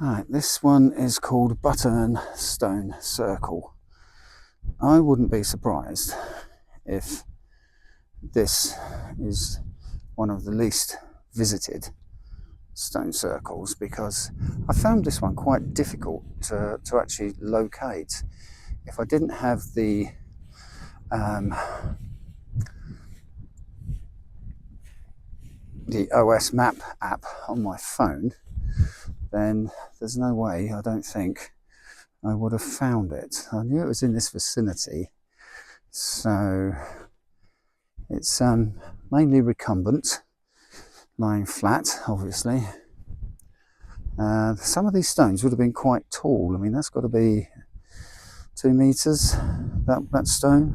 Right, this one is called Buttern Stone Circle. I wouldn't be surprised if this is one of the least visited stone circles, because I found this one quite difficult to actually locate. If I didn't have the OS map app on my phone, then there's no way, I don't think, I would have found it. I knew it was in this vicinity, so it's mainly recumbent, lying flat, obviously. Some of these stones would have been quite tall. I mean, that's got to be 2 meters, that stone.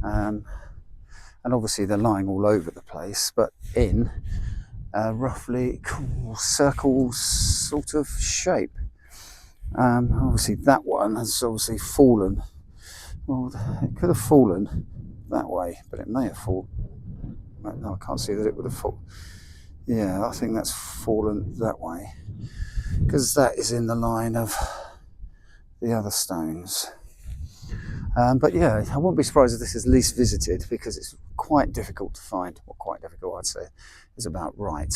And obviously they're lying all over the place, but in a roughly circle sort of shape. Obviously that one has obviously fallen. Well, it could have fallen that way, but it may have fallen. No, I can't see that it would have fallen. Yeah, I think that's fallen that way, because that is in the line of the other stones. But yeah, I wouldn't be surprised if this is least visited, because it's quite difficult to find. Well, quite difficult, I'd say, is about right.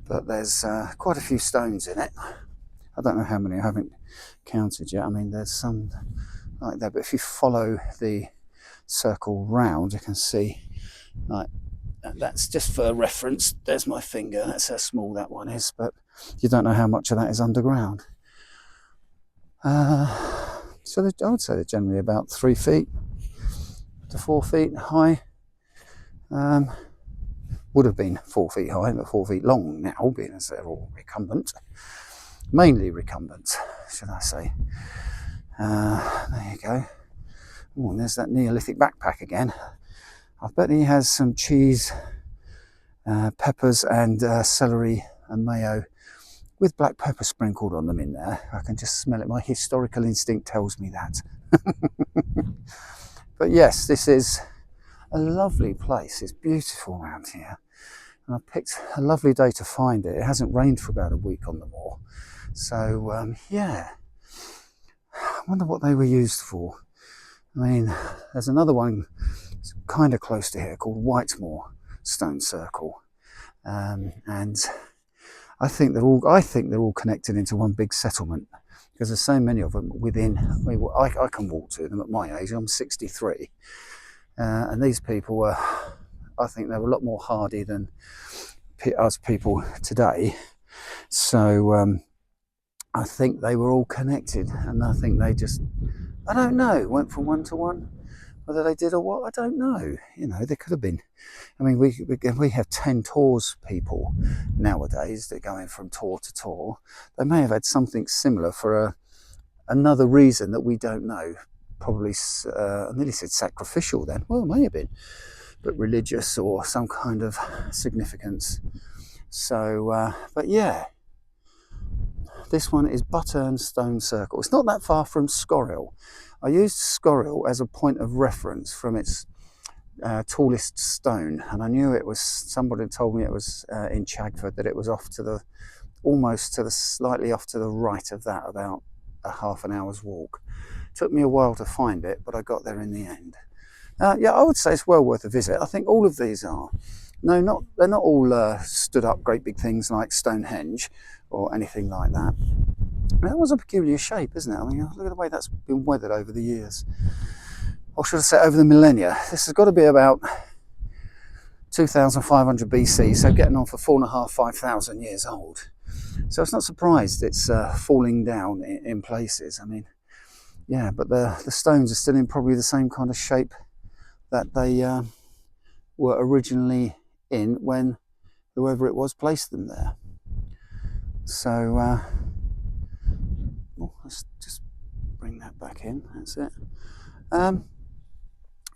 But there's quite a few stones in it. I don't know how many, I haven't counted yet. I mean, there's some like that, but if you follow the circle round, you can see, like, that's just for reference. There's my finger, that's how small that one is, but you don't know how much of that is underground. So I would say they're generally about 3 feet to 4 feet high. Would have been 4 feet high, but 4 feet long now, being as they're all recumbent. Mainly recumbent, should I say. There you go. Oh, and there's that Neolithic backpack again. I bet he has some cheese, peppers and celery and mayo with black pepper sprinkled on them in there. I can just smell it. My historical instinct tells me that. But yes, this is a lovely place. It's beautiful around here. And I picked a lovely day to find it. It hasn't rained for about a week on the moor. So, yeah. I wonder what they were used for. I mean, there's another one kind of close to here called Whitemore Stone Circle. And I think they're all connected into one big settlement, because there's so many of them within. I can walk to them at my age. I'm 63, and these people were, I think they were a lot more hardy than us people today. So I think they were all connected, and I think they just, I don't know, went from one to one. Whether they did or what, I don't know. You know, they could have been. I mean, we have 10 tours people nowadays. They're going from tour to tour. They may have had something similar for another reason that we don't know. Probably, I nearly said sacrificial then. Well, it may have been, but religious or some kind of significance. So, but yeah, this one is Buttern Stone Circle. It's not that far from Scorrill. I used Scorrill as a point of reference from its tallest stone, and I knew it was, somebody told me it was in Chagford, that it was off to the, almost to the, slightly off to the right of that, about a half an hour's walk. Took me a while to find it, but I got there in the end. Yeah, I would say it's well worth a visit. I think all of these are. No, they're not all stood up great big things like Stonehenge or anything like that. That was a peculiar shape, isn't it? I mean, look at the way that's been weathered over the years. Or should I say over the millennia. This has got to be about 2,500 BC, so getting on for 4,500, 5,000 years old. So it's not surprised it's falling down in places. I mean, yeah, but the stones are still in probably the same kind of shape that they were originally in when whoever it was placed them there. So let's just bring that back in. That's it.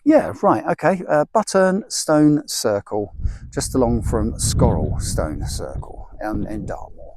Yeah, right, okay. Buttern Stone Circle, just along from Scorrill Stone Circle in Dartmoor.